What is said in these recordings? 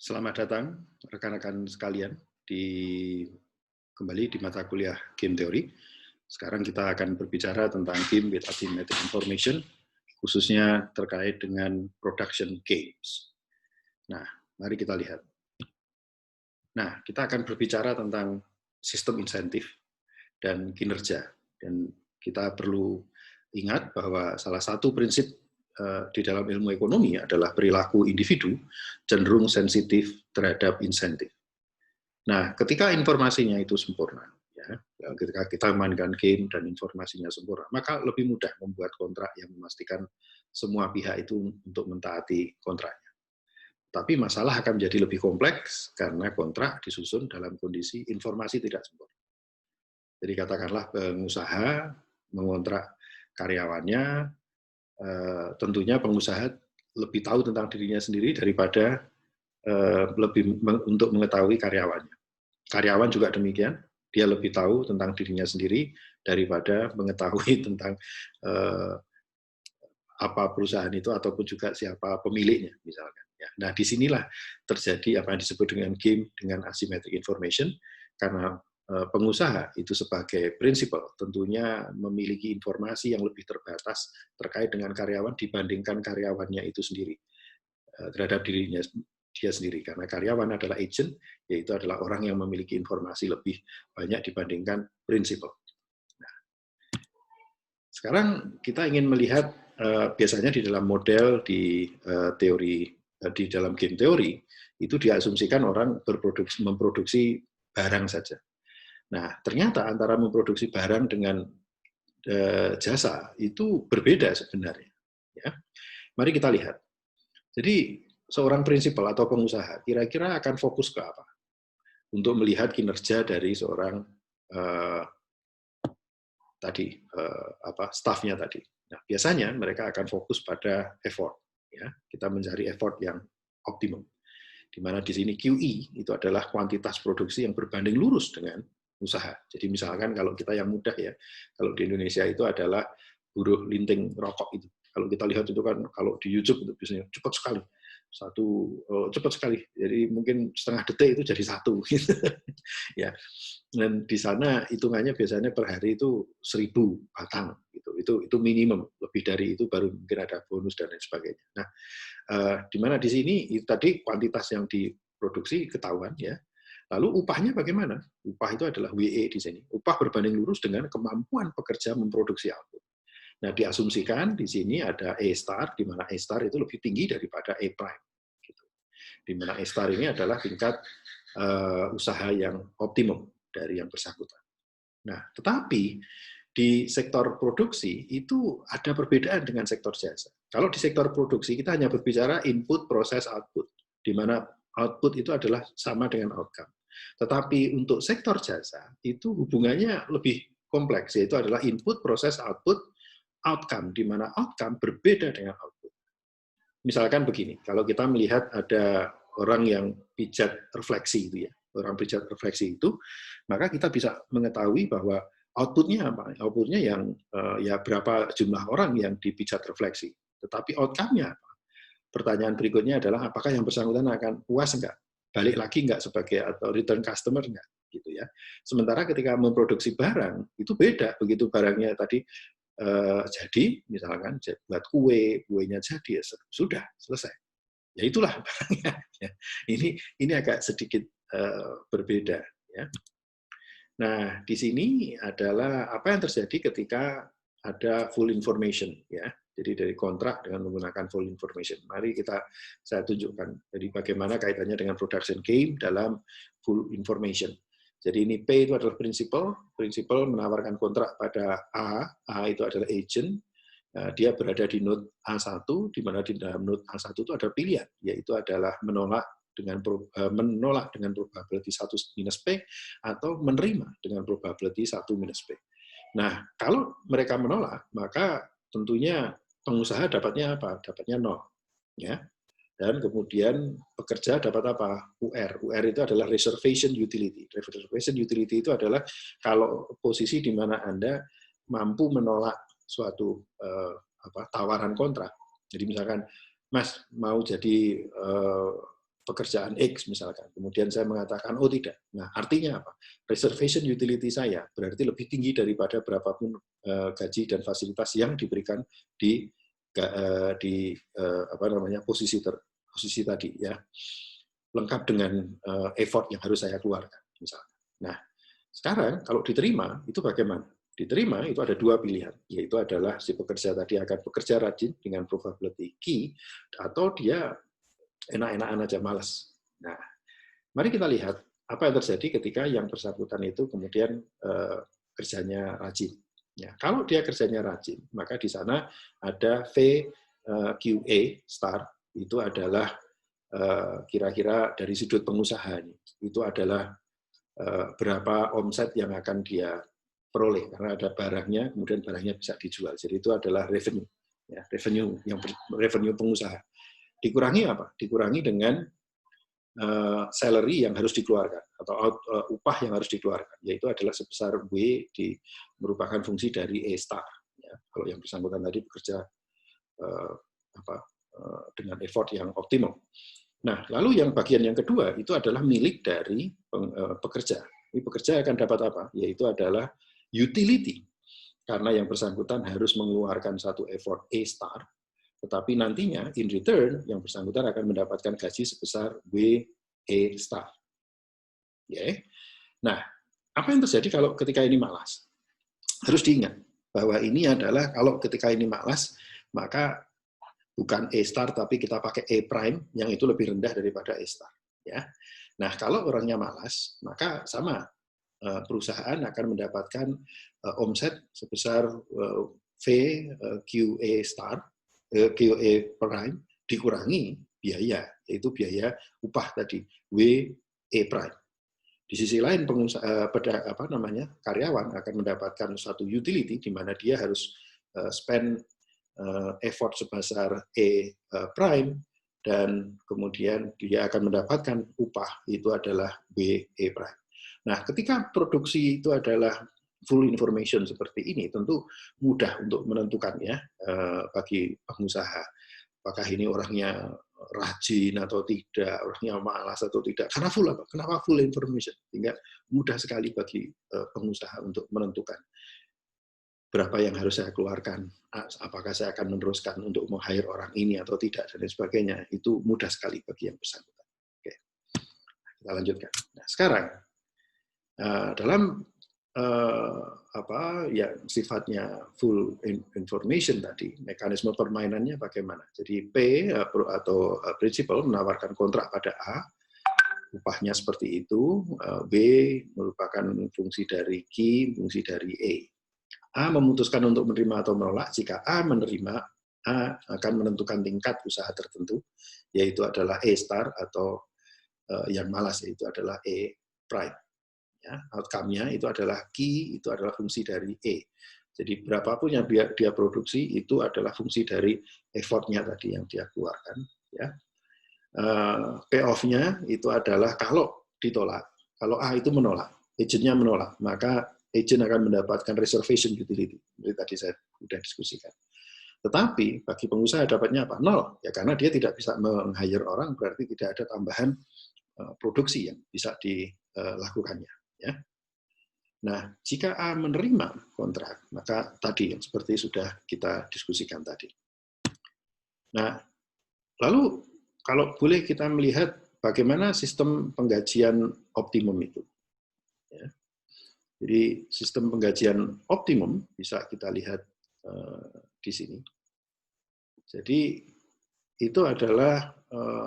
Selamat datang rekan-rekan sekalian kembali di mata kuliah Game Theory. Sekarang kita akan berbicara tentang game with asymmetric information, khususnya terkait dengan production games. Nah, mari kita lihat. Nah, kita akan berbicara tentang sistem insentif dan kinerja. Dan kita perlu ingat bahwa salah satu prinsip di dalam ilmu ekonomi adalah perilaku individu cenderung sensitif terhadap insentif. Nah, ketika informasinya itu sempurna, ya, ketika kita mainkan game dan informasinya sempurna, maka lebih mudah membuat kontrak yang memastikan semua pihak itu untuk mentaati kontraknya. Tapi masalah akan menjadi lebih kompleks karena kontrak disusun dalam kondisi informasi tidak sempurna. Jadi katakanlah pengusaha mengontrak karyawannya, tentunya pengusaha lebih tahu tentang dirinya sendiri daripada untuk mengetahui karyawannya. Karyawan juga demikian, dia lebih tahu tentang dirinya sendiri daripada mengetahui tentang apa perusahaan itu ataupun juga siapa pemiliknya, misalkan. Nah, disinilah terjadi apa yang disebut dengan game dengan asymmetric information, karena pengusaha itu sebagai prinsipal tentunya memiliki informasi yang lebih terbatas terkait dengan karyawan dibandingkan karyawannya itu sendiri terhadap dirinya dia sendiri, karena karyawan adalah agent, yaitu adalah orang yang memiliki informasi lebih banyak dibandingkan prinsipal. Nah, sekarang kita ingin melihat biasanya di dalam model di teori di dalam game teori itu diasumsikan orang memproduksi barang saja. Nah, ternyata antara memproduksi barang dengan jasa itu berbeda sebenarnya. Ya. Mari kita lihat. Jadi seorang prinsipal atau pengusaha kira-kira akan fokus ke apa? Untuk melihat kinerja dari seorang stafnya tadi. Nah, biasanya mereka akan fokus pada effort. Ya, kita mencari effort yang optimum. Di mana di sini QE itu adalah kuantitas produksi yang berbanding lurus dengan usaha. Jadi misalkan kalau kita yang mudah ya, kalau di Indonesia itu adalah buruh linting rokok itu. Kalau kita lihat itu kan kalau di YouTube itu biasanya cepat sekali. Cepat sekali. Jadi mungkin setengah detik itu jadi satu. Ya. Dan di sana hitungannya biasanya per hari itu 1.000 batang gitu. Itu minimum. Lebih dari itu baru mungkin ada bonus dan lain sebagainya. Nah, di mana di sini itu tadi kuantitas yang diproduksi ketahuan ya. Lalu upahnya bagaimana? Upah itu adalah WE di sini. Upah berbanding lurus dengan kemampuan pekerja memproduksi output. Nah, diasumsikan di sini ada E star, di mana E star itu lebih tinggi daripada E prime. Gitu. Di mana E star ini adalah tingkat usaha yang optimum dari yang bersangkutan. Nah, tetapi di sektor produksi itu ada perbedaan dengan sektor jasa. Kalau di sektor produksi kita hanya berbicara input, proses, output, di mana output itu adalah sama dengan outcome. Tetapi untuk sektor jasa itu hubungannya lebih kompleks, yaitu adalah input, proses, output, outcome, di mana outcome berbeda dengan output. Misalkan begini, kalau kita melihat ada orang yang pijat refleksi itu ya, orang pijat refleksi itu, maka kita bisa mengetahui bahwa outputnya apa? Outputnya yang ya berapa jumlah orang yang dipijat refleksi. Tetapi outcome-nya apa? Pertanyaan berikutnya adalah apakah yang bersangkutan akan puas enggak? Balik lagi enggak sebagai atau return customer enggak? Gitu ya. Sementara ketika memproduksi barang itu beda, begitu barangnya tadi jadi misalkan buat kuenya jadi ya sudah selesai. Ya itulah barangnya. Ini agak sedikit berbeda ya. Nah, di sini adalah apa yang terjadi ketika ada full information ya. Jadi dari kontrak dengan menggunakan full information. Mari saya tunjukkan jadi bagaimana kaitannya dengan production game dalam full information. Jadi ini P itu adalah prinsipal menawarkan kontrak pada A itu adalah agent, dia berada di node A1, di mana di dalam node A1 itu ada pilihan, yaitu adalah menolak dengan probability 1 minus P, atau menerima dengan probability 1 minus P. Nah, kalau mereka menolak, maka tentunya pengusaha dapatnya apa? Dapatnya 0. Ya. Dan kemudian pekerja dapat apa? UR. UR itu adalah reservation utility. Reservation utility itu adalah kalau posisi di mana Anda mampu menolak suatu tawaran kontrak. Jadi misalkan, Mas mau jadi pekerjaan X misalkan, kemudian saya mengatakan, oh tidak. Nah, artinya apa? Reservation utility saya berarti lebih tinggi daripada berapapun gaji dan fasilitas yang diberikan di posisi tadi ya, lengkap dengan effort yang harus saya keluarkan misalkan. Nah, sekarang kalau diterima itu bagaimana? Diterima itu ada dua pilihan, yaitu adalah si pekerja tadi akan bekerja rajin dengan probability key, atau dia enak-enakan aja, malas. Nah, mari kita lihat apa yang terjadi ketika yang bersangkutan itu kemudian kerjanya rajin. Ya, kalau dia kerjanya rajin, maka di sana ada VQA star, itu adalah kira-kira dari sudut pengusaha, itu adalah berapa omset yang akan dia peroleh, karena ada barangnya, kemudian barangnya bisa dijual. Jadi itu adalah revenue, ya, revenue pengusaha. Dikurangi apa? Dikurangi dengan salary yang harus dikeluarkan atau upah yang harus dikeluarkan, yaitu adalah sebesar W merupakan fungsi dari E star. Ya, kalau yang bersangkutan tadi bekerja dengan effort yang optimum. Nah, lalu yang bagian yang kedua itu adalah milik dari pekerja. Ini pekerja akan dapat apa? Yaitu adalah utility. Karena yang bersangkutan harus mengeluarkan satu effort A star, tetapi nantinya in return yang bersangkutan akan mendapatkan gaji sebesar W A star. Okay. Nah, apa yang terjadi kalau ketika ini malas? Harus diingat bahwa ini adalah kalau ketika ini malas, maka bukan A star, tapi kita pakai A prime, yang itu lebih rendah daripada A star. Ya. Nah, kalau orangnya malas, maka sama, perusahaan akan mendapatkan omset sebesar VQA star, QA prime, dikurangi biaya, yaitu biaya upah tadi, WA prime. Di sisi lain, karyawan akan mendapatkan suatu utility di mana dia harus spend effort sebesar E prime, dan kemudian dia akan mendapatkan upah itu adalah BE prime. Nah, ketika produksi itu adalah full information seperti ini, tentu mudah untuk menentukan ya bagi pengusaha, apakah ini orangnya rajin atau tidak, orangnya malas atau tidak. Karena full apa? Kenapa full information? Sehingga mudah sekali bagi pengusaha untuk menentukan berapa yang harus saya keluarkan, apakah saya akan meneruskan untuk meng-hire orang ini atau tidak, dan sebagainya. Itu mudah sekali bagi yang bersangkutan. Oke. Kita lanjutkan. Nah, sekarang dalam yang sifatnya full information tadi, mekanisme permainannya bagaimana? Jadi P atau principal menawarkan kontrak pada A, upahnya seperti itu. B merupakan fungsi dari Q, fungsi dari E. A memutuskan untuk menerima atau menolak. Jika A menerima, A akan menentukan tingkat usaha tertentu, yaitu adalah E star, atau yang malas yaitu adalah E prime. Ya, outcome-nya itu adalah key, itu adalah fungsi dari E. Jadi berapapun yang dia produksi itu adalah fungsi dari effort-nya tadi yang dia keluarkan. Ya. Payoff-nya itu adalah kalau ditolak, kalau A itu menolak, agent-nya menolak, maka agent akan mendapatkan reservation utility. Seperti tadi saya sudah diskusikan. Tetapi bagi pengusaha dapatnya apa? Nol. Ya, karena dia tidak bisa meng-hire orang, berarti tidak ada tambahan produksi yang bisa dilakukannya. Ya. Nah, jika A menerima kontrak, maka tadi yang seperti sudah kita diskusikan tadi. Nah, lalu kalau boleh kita melihat bagaimana sistem penggajian optimum itu. Ya. Jadi sistem penggajian optimum bisa kita lihat di sini. Jadi itu adalah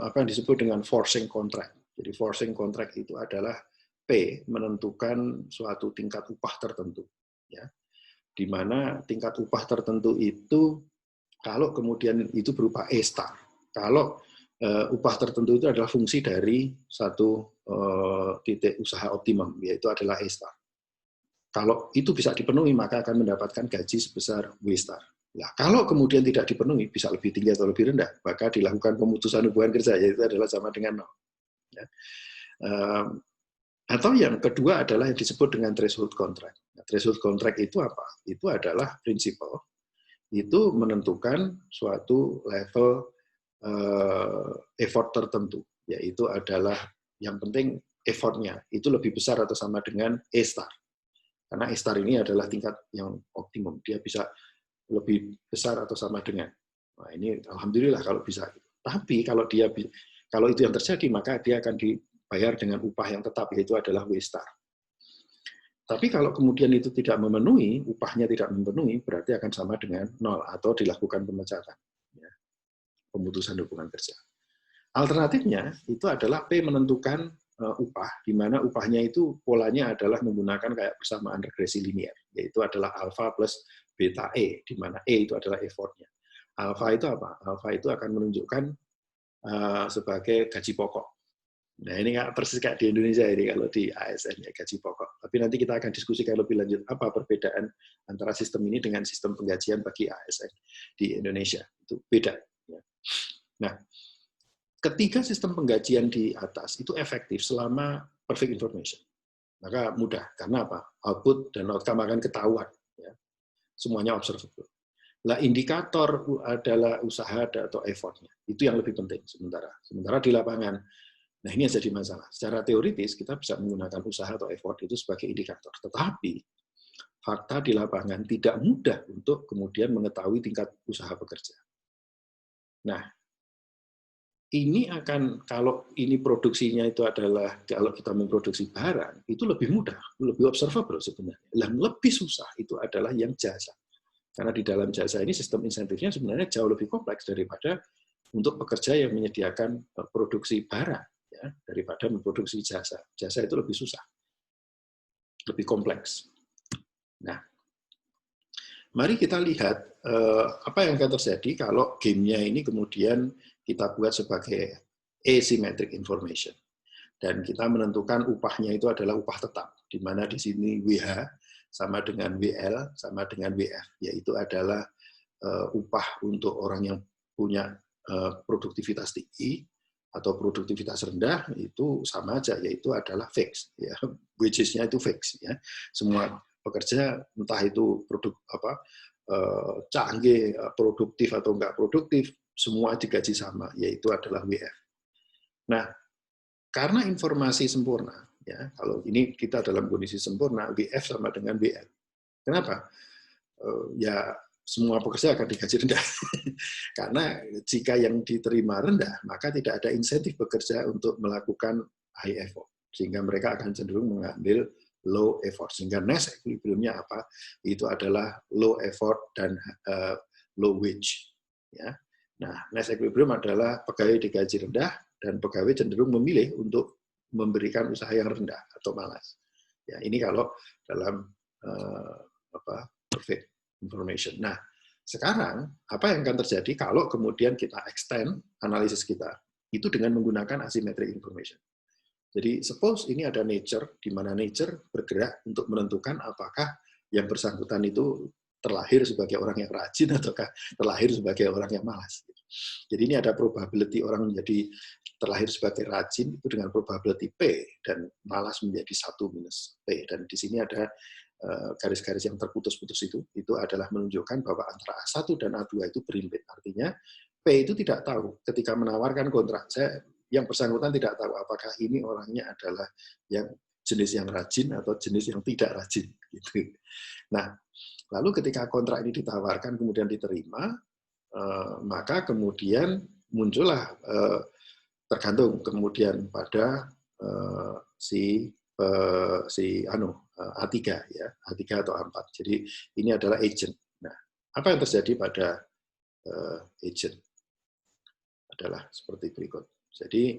apa yang disebut dengan forcing contract. Jadi forcing contract itu adalah P menentukan suatu tingkat upah tertentu, ya, di mana tingkat upah tertentu itu kalau kemudian itu berupa E star, kalau upah tertentu itu adalah fungsi dari satu titik usaha optimum, yaitu adalah E star. Kalau itu bisa dipenuhi, maka akan mendapatkan gaji sebesar W star. Nah, kalau kemudian tidak dipenuhi, bisa lebih tinggi atau lebih rendah, maka dilakukan pemutusan hubungan kerja, yaitu adalah sama dengan 0. Ya. Atau yang kedua adalah yang disebut dengan threshold contract. Nah, threshold contract itu apa? Itu adalah prinsipal, itu menentukan suatu level effort tertentu. yaitu adalah yang penting effort-nya itu lebih besar atau sama dengan A star. Karena A star ini adalah tingkat yang optimum, dia bisa lebih besar atau sama dengan. Nah, ini alhamdulillah kalau bisa. Tapi kalau itu yang terjadi, maka dia akan dibayar dengan upah yang tetap, yaitu adalah W star. Tapi kalau kemudian itu tidak memenuhi, upahnya tidak memenuhi, berarti akan sama dengan 0 atau dilakukan pemecatan, ya, pemutusan hubungan kerja. Alternatifnya itu adalah P menentukan upah, di mana upahnya itu polanya adalah menggunakan kayak persamaan regresi linier, yaitu adalah alfa plus beta E, di mana E itu adalah effort-nya. Alfa itu apa? Alfa itu akan menunjukkan sebagai gaji pokok. Nah, ini persis kayak di Indonesia ini kalau di ASN ya, gaji pokok. Tapi nanti kita akan diskusikan lebih lanjut apa perbedaan antara sistem ini dengan sistem penggajian bagi ASN di Indonesia. Itu beda. Nah, ketiga sistem penggajian di atas itu efektif selama perfect information. Maka mudah, karena apa? Output dan outcome akan ketahuan. Ya. Semuanya observable. Lah, indikator adalah usaha atau effort-nya. Itu yang lebih penting sementara. Sementara di lapangan, nah ini yang jadi masalah. Secara teoritis, kita bisa menggunakan usaha atau effort itu sebagai indikator. Tetapi, fakta di lapangan tidak mudah untuk kemudian mengetahui tingkat usaha pekerja. Nah, ini akan, kalau ini produksinya itu adalah, kalau kita memproduksi barang, itu lebih mudah, lebih observable sebenarnya. Yang lebih susah itu adalah yang jasa. Karena di dalam jasa ini sistem insentifnya sebenarnya jauh lebih kompleks daripada untuk pekerja yang menyediakan produksi barang, ya, daripada memproduksi jasa. Jasa itu lebih susah, lebih kompleks. Nah, mari kita lihat apa yang akan terjadi kalau gamenya ini kemudian kita buat sebagai asymmetric information. Dan kita menentukan upahnya itu adalah upah tetap, di mana di sini WH sama dengan WL, sama dengan WF, yaitu adalah upah untuk orang yang punya produktivitas tinggi atau produktivitas rendah, itu sama aja, yaitu adalah fix. Ya. Wages-nya itu fix. Ya. Semua pekerja, entah itu canggih, produktif atau enggak produktif, semua digaji sama, yaitu adalah WF. Nah, karena informasi sempurna, ya, kalau ini kita dalam kondisi sempurna, WF sama dengan WL. Kenapa? Ya, semua pekerja akan digaji rendah. Karena jika yang diterima rendah, maka tidak ada insentif pekerja untuk melakukan high effort. Sehingga mereka akan cenderung mengambil low effort. Sehingga Nash equilibrium-nya apa? Itu adalah low effort dan low wage. Ya. Nah, Nash equilibrium adalah pegawai digaji rendah, dan pegawai cenderung memilih untuk memberikan usaha yang rendah atau malas. Ya, ini kalau dalam perfect information. Nah, sekarang apa yang akan terjadi kalau kemudian kita extend analisis kita itu dengan menggunakan asymmetric information. Jadi, suppose ini ada nature, di mana nature bergerak untuk menentukan apakah yang bersangkutan itu terlahir sebagai orang yang rajin ataukah terlahir sebagai orang yang malas. Jadi ini ada probability orang menjadi terlahir sebagai rajin itu dengan probability P, dan malas menjadi 1 minus P. Dan di sini ada garis-garis yang terputus-putus itu adalah menunjukkan bahwa antara A1 dan A2 itu berimpit. Artinya P itu tidak tahu ketika menawarkan kontrak. Yang bersangkutan tidak tahu apakah ini orangnya adalah yang jenis yang rajin atau jenis yang tidak rajin. Gitu. Nah, lalu ketika kontrak ini ditawarkan kemudian diterima, maka kemudian muncullah tergantung kemudian pada A3 ya, A3 atau A4. Jadi ini adalah agent. Nah, apa yang terjadi pada agent adalah seperti berikut. Jadi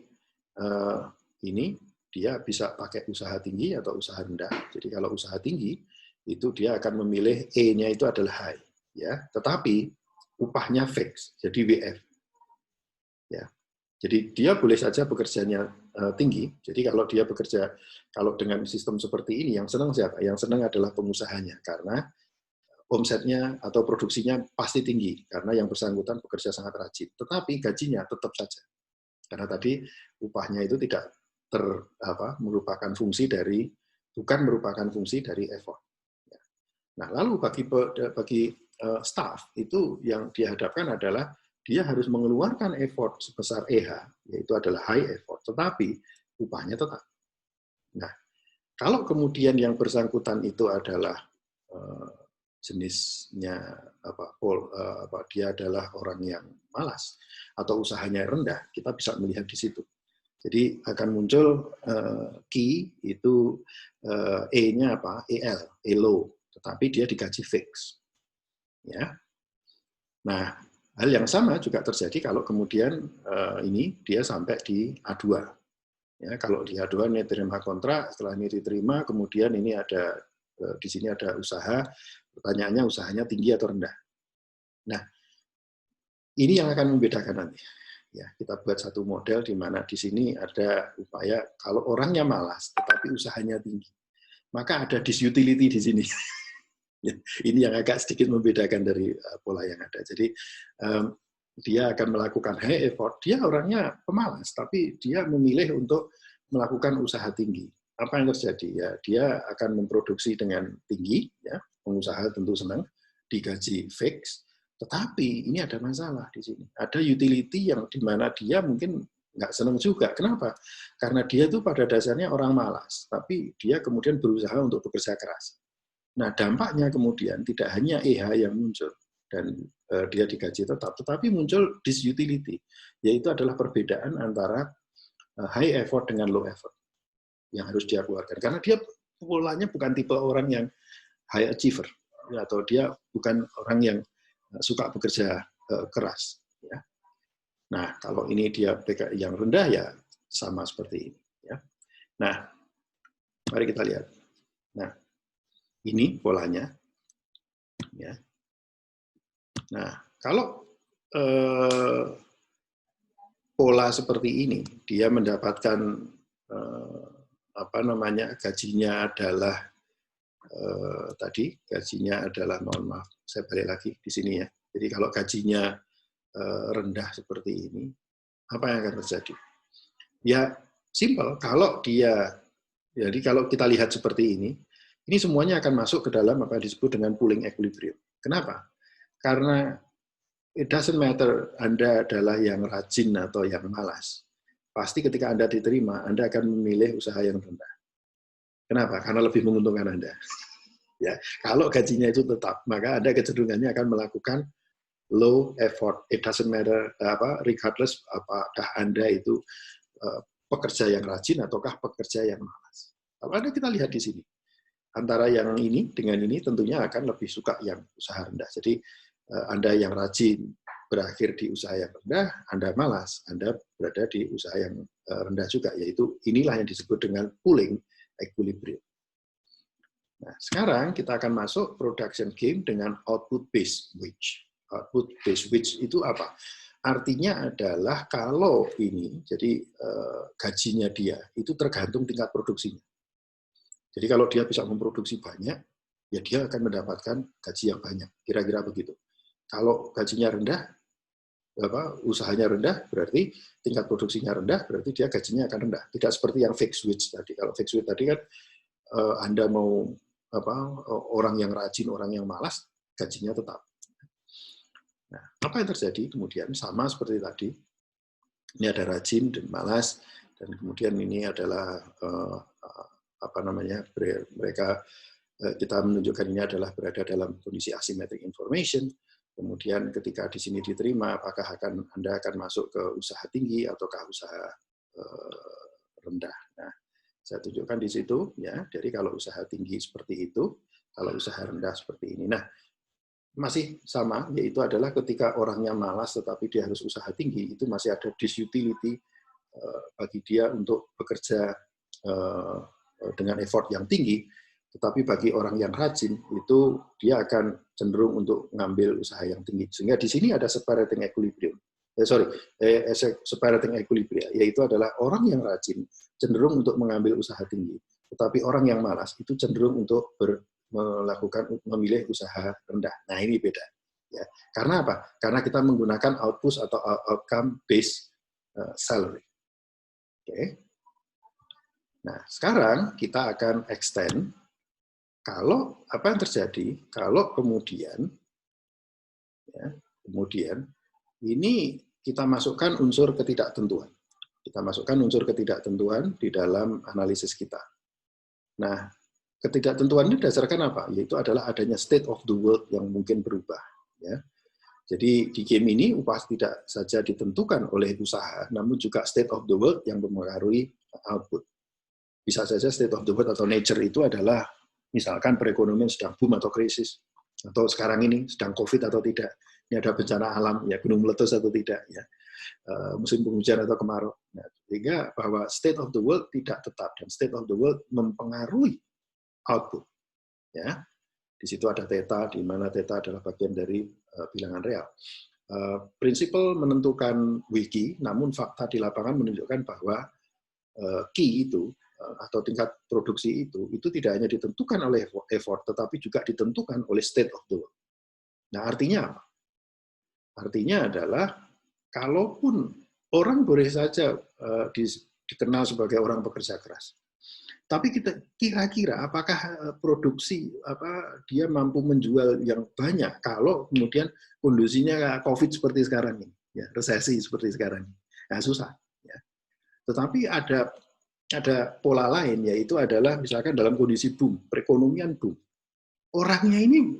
ini dia bisa pakai usaha tinggi atau usaha rendah. Jadi kalau usaha tinggi itu dia akan memilih E-nya itu adalah high, ya. Tetapi upahnya fix, jadi WF. Ya. Jadi dia boleh saja bekerjanya tinggi. Jadi kalau dia bekerja, kalau dengan sistem seperti ini, yang senang siapa? Yang senang adalah pengusahanya, karena omsetnya atau produksinya pasti tinggi, karena yang bersangkutan bekerja sangat rajin. Tetapi gajinya tetap saja, karena tadi upahnya itu tidak merupakan fungsi dari, bukan merupakan fungsi dari effort. Nah, lalu bagi staff itu yang dihadapkan adalah dia harus mengeluarkan effort sebesar EH, yaitu adalah high effort, tetapi upahnya tetap. Nah, kalau kemudian yang bersangkutan itu adalah jenisnya dia adalah orang yang malas atau usahanya rendah, kita bisa melihat di situ. Jadi akan muncul key itu E-nya apa? EL, low, tetapi dia digaji fix. Ya. Nah, hal yang sama juga terjadi kalau kemudian ini dia sampai di A2. Ya, kalau di A2 ini terima kontrak, setelah ini diterima, kemudian ini ada di sini ada usaha, pertanyaannya usahanya tinggi atau rendah. Nah, ini yang akan membedakan nanti. Ya, kita buat satu model di mana di sini ada upaya kalau orangnya malas tetapi usahanya tinggi, maka ada disutility di sini. Ini yang agak sedikit membedakan dari pola yang ada. Jadi dia akan melakukan high effort, dia orangnya pemalas, tapi dia memilih untuk melakukan usaha tinggi. Apa yang terjadi? Ya, dia akan memproduksi dengan tinggi, ya, pengusaha tentu senang, digaji fix, tetapi ini ada masalah di sini. Ada utility yang di mana dia mungkin nggak senang juga. Kenapa? Karena dia tuh pada dasarnya orang malas, tapi dia kemudian berusaha untuk bekerja keras. Nah, dampaknya kemudian tidak hanya EH yang muncul dan dia digaji tetap, tetapi muncul disutility, yaitu adalah perbedaan antara high effort dengan low effort yang harus dia keluarkan. Karena dia polanya bukan tipe orang yang high achiever, atau dia bukan orang yang suka bekerja keras. Ya. Nah, kalau ini dia yang rendah ya sama seperti ini. Ya. Nah, mari kita lihat. Nah, ini polanya. Ya. Nah, kalau pola seperti ini, dia mendapatkan gajinya adalah gajinya adalah, mohon maaf, saya balik lagi di sini ya. Jadi kalau gajinya rendah seperti ini, apa yang akan terjadi? Ya, simple. Jadi kalau kita lihat seperti ini semuanya akan masuk ke dalam apa yang disebut dengan pooling equilibrium. Kenapa? Karena it doesn't matter Anda adalah yang rajin atau yang malas. Pasti ketika Anda diterima, Anda akan memilih usaha yang rendah. Kenapa? Karena lebih menguntungkan Anda. Ya, kalau gajinya itu tetap, maka Anda kecenderungannya akan melakukan low effort. It doesn't matter regardless apakah Anda itu pekerja yang rajin ataukah pekerja yang malas. Kalau Anda kita lihat di sini, antara yang ini dengan ini tentunya akan lebih suka yang usaha rendah. Jadi Anda yang rajin berakhir di usaha yang rendah, Anda malas, Anda berada di usaha yang rendah juga, yaitu inilah yang disebut dengan pooling equilibrium. Nah, sekarang kita akan masuk production game dengan output based wage. Output based wage itu apa? Artinya adalah kalau ini, jadi gajinya dia itu tergantung tingkat produksinya. Jadi kalau dia bisa memproduksi banyak, ya dia akan mendapatkan gaji yang banyak. Kira-kira begitu. Kalau gajinya rendah, usahanya rendah, berarti tingkat produksinya rendah, berarti dia gajinya akan rendah. Tidak seperti yang fixed wage tadi. Kalau fixed wage tadi kan Anda mau orang yang rajin, orang yang malas, gajinya tetap. Nah, apa yang terjadi kemudian sama seperti tadi. Ini ada rajin dan malas, dan kemudian ini adalah mereka kita menunjukkan ini adalah berada dalam kondisi asymmetric information. Kemudian ketika di sini diterima, apakah Anda akan masuk ke usaha tinggi ataukah usaha rendah. Nah, saya tunjukkan di situ, ya. Jadi kalau usaha tinggi seperti itu, kalau usaha rendah seperti ini. Nah, masih sama, yaitu adalah ketika orangnya malas tetapi dia harus usaha tinggi, itu masih ada disutility bagi dia untuk bekerja dengan effort yang tinggi. Tetapi bagi orang yang rajin, itu dia akan cenderung untuk mengambil usaha yang tinggi. Sehingga di sini ada separating equilibrium. Separating equilibrium, yaitu adalah orang yang rajin cenderung untuk mengambil usaha tinggi, tetapi orang yang malas itu cenderung untuk memilih usaha rendah. Nah, ini beda. Ya. Karena apa? Karena kita menggunakan output atau outcome based salary. Oke. Nah, sekarang kita akan extend kalau apa yang terjadi kalau kemudian ini kita masukkan unsur ketidaktentuan. Kita masukkan unsur ketidaktentuan di dalam analisis kita. Nah, ketidaktentuan ini berdasarkan apa? Yaitu adalah adanya state of the world yang mungkin berubah. Ya. Jadi di game ini upah tidak saja ditentukan oleh usaha, namun juga state of the world yang mempengaruhi output. Bisa saja state of the world atau nature itu adalah misalkan perekonomian sedang boom atau krisis, atau sekarang ini sedang COVID atau tidak. Ini ada bencana alam, ya gunung meletus atau tidak, ya musim penghujan atau kemarau. Nah, sehingga bahwa state of the world tidak tetap dan state of the world mempengaruhi output. Ya, di situ ada theta, di mana theta adalah bagian dari bilangan real. Prinsipal menentukan wiki, namun fakta di lapangan menunjukkan bahwa key itu atau tingkat produksi itu tidak hanya ditentukan oleh effort, tetapi juga ditentukan oleh state of the world. Nah, artinya apa? Artinya adalah kalaupun orang boleh saja dikenal sebagai orang pekerja keras, tapi kita kira-kira apakah produksi dia mampu menjual yang banyak kalau kemudian kondisinya COVID seperti sekarang ini, ya, resesi seperti sekarang ini. Nah, susah. Ya. Tetapi ada pola lain, yaitu adalah misalkan dalam kondisi boom, perekonomian boom. Orangnya ini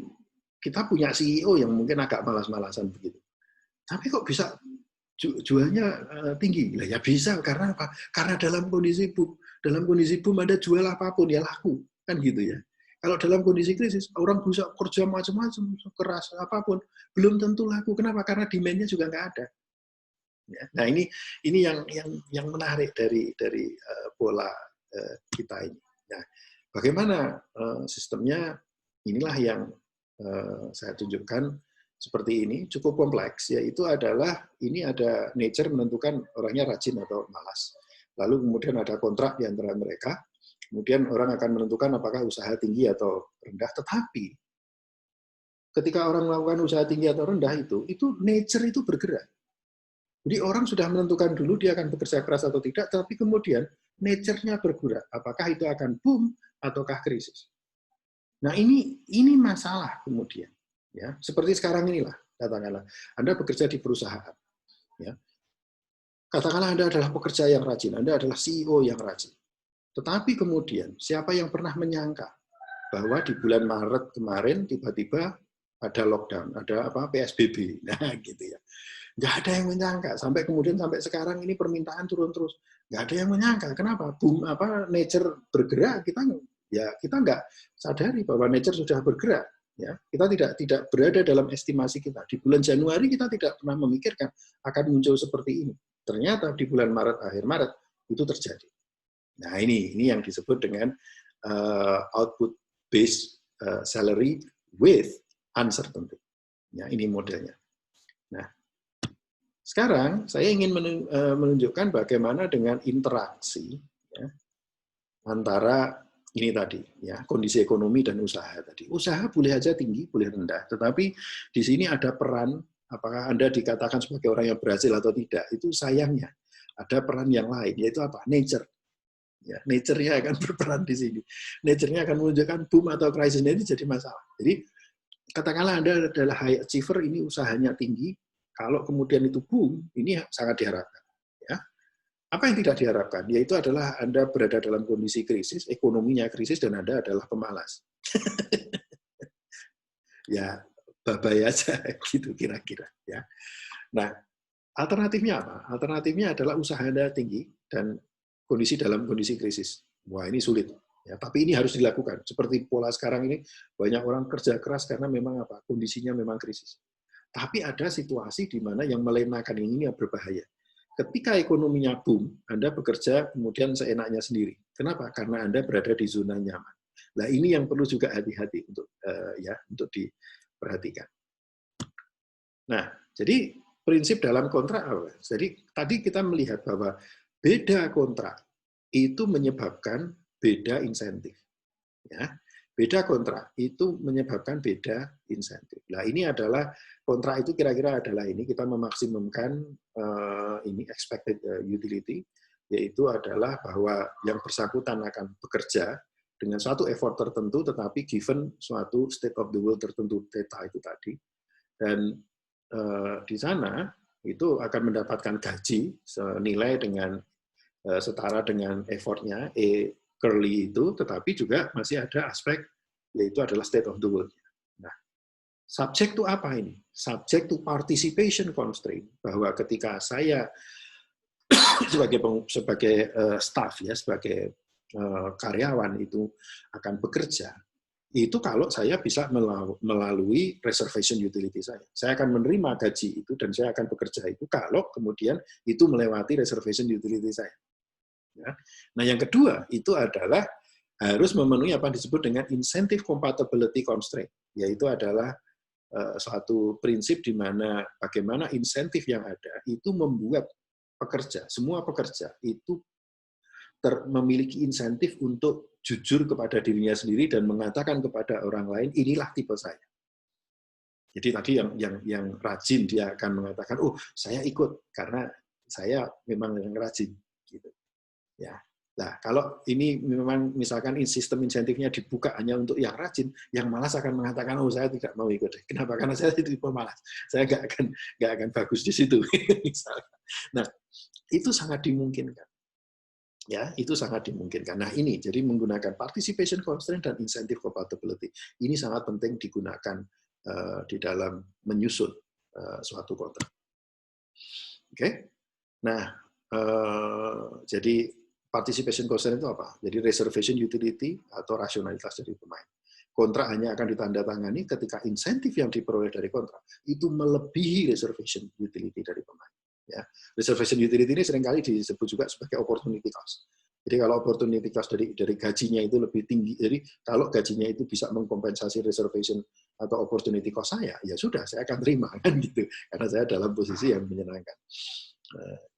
kita punya CEO yang mungkin agak malas-malasan begitu. Tapi kok bisa jualnya tinggi? Nah, ya bisa, karena apa? Karena dalam kondisi boom Anda jual apapun ya laku, kan gitu ya. Kalau dalam kondisi krisis, orang bisa kerja macam-macam, keras apapun, belum tentu laku. Kenapa? Karena demand-nya juga nggak ada. Ya. Nah, ini yang menarik dari pola kita ini. Nah, bagaimana sistemnya? Inilah yang saya tunjukkan. Seperti ini, cukup kompleks, yaitu adalah ini ada nature menentukan orangnya rajin atau malas. Lalu kemudian ada kontrak di antara mereka, kemudian orang akan menentukan apakah usaha tinggi atau rendah. Tetapi ketika orang melakukan usaha tinggi atau rendah itu nature itu bergerak. Jadi orang sudah menentukan dulu dia akan bekerja keras atau tidak, tapi kemudian nature-nya bergerak. Apakah itu akan boom ataukah krisis? Nah, ini masalah kemudian. Ya, seperti sekarang inilah, katakanlah Anda bekerja di perusahaan, ya. Katakanlah Anda adalah pekerja yang rajin, Anda adalah CEO yang rajin. Tetapi kemudian siapa yang pernah menyangka bahwa di bulan Maret kemarin tiba-tiba ada lockdown, ada PSBB, nah gitu ya. Nggak ada yang menyangka sampai sekarang ini permintaan turun terus. Nggak ada yang menyangka. Kenapa? Boom nature bergerak, kita nggak sadari bahwa nature sudah bergerak. Ya, kita tidak berada dalam estimasi kita. Di bulan Januari kita tidak pernah memikirkan akan muncul seperti ini. Ternyata di bulan Maret, akhir Maret, itu terjadi. Nah, ini yang disebut dengan output based salary with uncertainty. Ya, ini modelnya. Nah, sekarang saya ingin menunjukkan bagaimana dengan interaksi, ya, antara ini tadi, ya, kondisi ekonomi dan usaha tadi. Usaha boleh aja tinggi, boleh rendah, tetapi di sini ada peran, apakah Anda dikatakan sebagai orang yang berhasil atau tidak, itu sayangnya ada peran yang lain, yaitu apa? Nature. Ya, nature-nya akan berperan di sini. Nature-nya akan menunjukkan boom atau krisis-nya ini jadi masalah. Jadi, katakanlah Anda adalah high achiever, ini usahanya tinggi, kalau kemudian itu boom, ini sangat diharapkan. Ya. Apa yang tidak diharapkan? Yaitu adalah Anda berada dalam kondisi krisis, ekonominya krisis, dan Anda adalah pemalas. Ya, bye-bye aja, gitu kira-kira. Ya. Nah, alternatifnya apa? Alternatifnya adalah usaha Anda tinggi dan dalam kondisi krisis. Wah, ini sulit. Ya, tapi ini harus dilakukan. Seperti pola sekarang ini, banyak orang kerja keras karena memang kondisinya memang krisis. Tapi ada situasi di mana yang melenakan ini berbahaya. Ketika ekonominya boom, Anda bekerja kemudian seenaknya sendiri. Kenapa? Karena Anda berada di zona nyaman. Nah, ini yang perlu juga hati-hati untuk diperhatikan. Nah, jadi prinsip dalam kontrak apa? Jadi tadi kita melihat bahwa beda kontrak itu menyebabkan beda insentif. Ya. Beda kontrak itu menyebabkan beda insentif. Nah, ini adalah kontrak itu kira-kira adalah ini kita memaksimumkan ini expected utility, yaitu adalah bahwa yang bersangkutan akan bekerja dengan suatu effort tertentu, tetapi given suatu state of the world tertentu, theta itu tadi. Dan di sana itu akan mendapatkan gaji senilai dengan setara dengan effortnya curly itu, tetapi juga masih ada aspek yaitu adalah state of the world. Nah, subject to apa ini? Subject to participation constraint, bahwa ketika saya sebagai staff ya, sebagai karyawan itu akan bekerja, itu kalau saya bisa melalui reservation utility saya. Saya akan menerima gaji itu dan saya akan bekerja itu kalau kemudian itu melewati reservation utility saya. Ya. Nah, yang kedua itu adalah harus memenuhi apa yang disebut dengan incentive compatibility constraint, yaitu adalah suatu prinsip di mana bagaimana insentif yang ada itu membuat pekerja, semua pekerja itu memiliki insentif untuk jujur kepada dirinya sendiri dan mengatakan kepada orang lain, inilah tipe saya. Jadi tadi yang rajin dia akan mengatakan, oh saya ikut karena saya memang yang rajin. Gitu. Ya. Nah kalau ini memang misalkan sistem insentifnya dibuka hanya untuk yang rajin, yang malas akan mengatakan, oh saya tidak mau ikut. Kenapa? Karena saya itu pemalas. Saya nggak akan bagus di situ. Nah itu sangat dimungkinkan. Ya, itu sangat dimungkinkan. Nah, ini jadi menggunakan participation constraint dan incentive compatibility. Ini sangat penting digunakan di dalam menyusun suatu kontrak. Oke. Nah, jadi participation constraint itu apa? Jadi reservation utility atau rasionalitas dari pemain. Kontrak hanya akan ditandatangani ketika insentif yang diperoleh dari kontrak itu melebihi reservation utility dari pemain. Ya. Reservation utility ini seringkali disebut juga sebagai opportunity cost. Jadi kalau opportunity cost dari gajinya itu lebih tinggi, jadi kalau gajinya itu bisa mengkompensasi reservation atau opportunity cost saya, ya sudah, saya akan terima kan gitu, karena saya dalam posisi yang menyenangkan.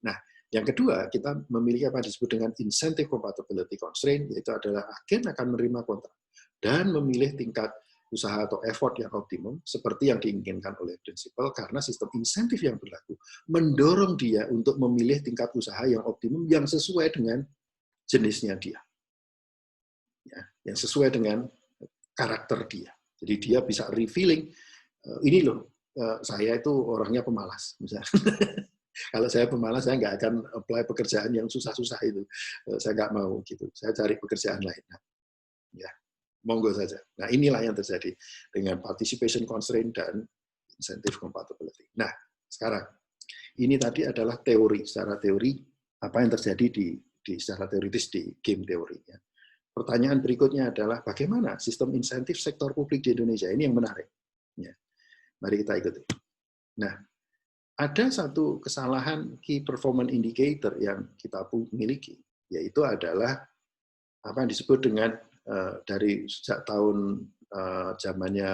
Nah, yang kedua kita memiliki apa yang disebut dengan incentive compatibility constraint, yaitu adalah agen akan menerima kontrak dan memilih tingkat usaha atau effort yang optimum seperti yang diinginkan oleh prinsipal, karena sistem insentif yang berlaku mendorong dia untuk memilih tingkat usaha yang optimum yang sesuai dengan jenisnya dia, ya, yang sesuai dengan karakter dia. Jadi dia bisa revealing, ini loh saya itu orangnya pemalas, misalnya. Kalau saya pemalas, saya nggak akan apply pekerjaan yang susah-susah itu, saya nggak mau gitu. Saya cari pekerjaan lain. Nah, ya. Monggo saja. Nah, inilah yang terjadi dengan participation constraint dan incentive compatibility. Nah, sekarang ini tadi adalah teori, secara teori apa yang terjadi di secara teoritis di game teorinya. Pertanyaan berikutnya adalah bagaimana sistem insentif sektor publik di Indonesia ini yang menarik. Ya. Mari kita ikuti. Nah, ada satu kesalahan key performance indicator yang kita miliki, yaitu adalah apa yang disebut dengan dari sejak tahun zamannya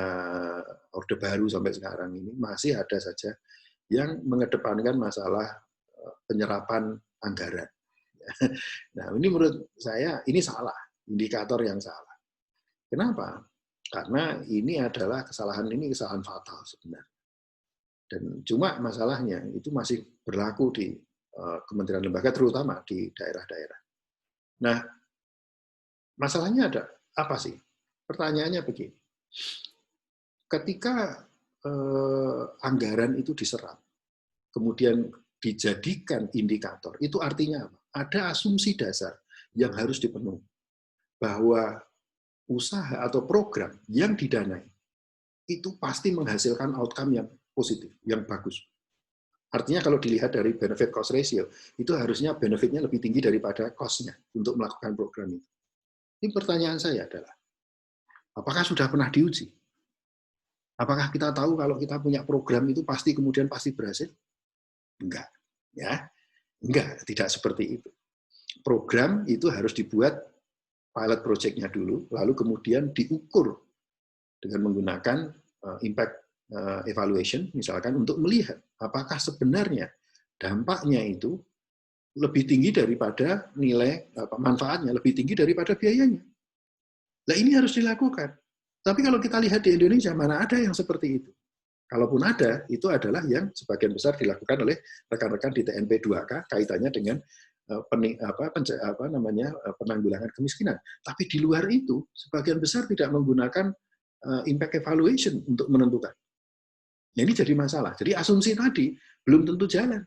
Orde Baru sampai sekarang ini masih ada saja yang mengedepankan masalah penyerapan anggaran. Nah, ini menurut saya ini salah, indikator yang salah. Kenapa? Karena ini adalah kesalahan fatal sebenarnya. Dan cuma masalahnya itu masih berlaku di kementerian lembaga, terutama di daerah-daerah. Nah, masalahnya ada apa sih? Pertanyaannya begini. Ketika anggaran itu diserap, kemudian dijadikan indikator, itu artinya apa? Ada asumsi dasar yang harus dipenuhi. Bahwa usaha atau program yang didanai itu pasti menghasilkan outcome yang positif, yang bagus. Artinya kalau dilihat dari benefit cost ratio, itu harusnya benefitnya lebih tinggi daripada cost-nya untuk melakukan program itu. Ini pertanyaan saya adalah, apakah sudah pernah diuji? Apakah kita tahu kalau kita punya program itu kemudian pasti berhasil? Enggak. Ya. Enggak, tidak seperti itu. Program itu harus dibuat pilot project-nya dulu, lalu kemudian diukur dengan menggunakan impact evaluation, misalkan untuk melihat apakah sebenarnya dampaknya itu lebih tinggi daripada nilai manfaatnya, lebih tinggi daripada biayanya. Nah, ini harus dilakukan. Tapi kalau kita lihat di Indonesia, mana ada yang seperti itu? Kalaupun ada, itu adalah yang sebagian besar dilakukan oleh rekan-rekan di TNP 2K kaitannya dengan penanggulangan kemiskinan. Tapi di luar itu, sebagian besar tidak menggunakan impact evaluation untuk menentukan. Nah, ini jadi masalah. Jadi asumsi tadi belum tentu jalan.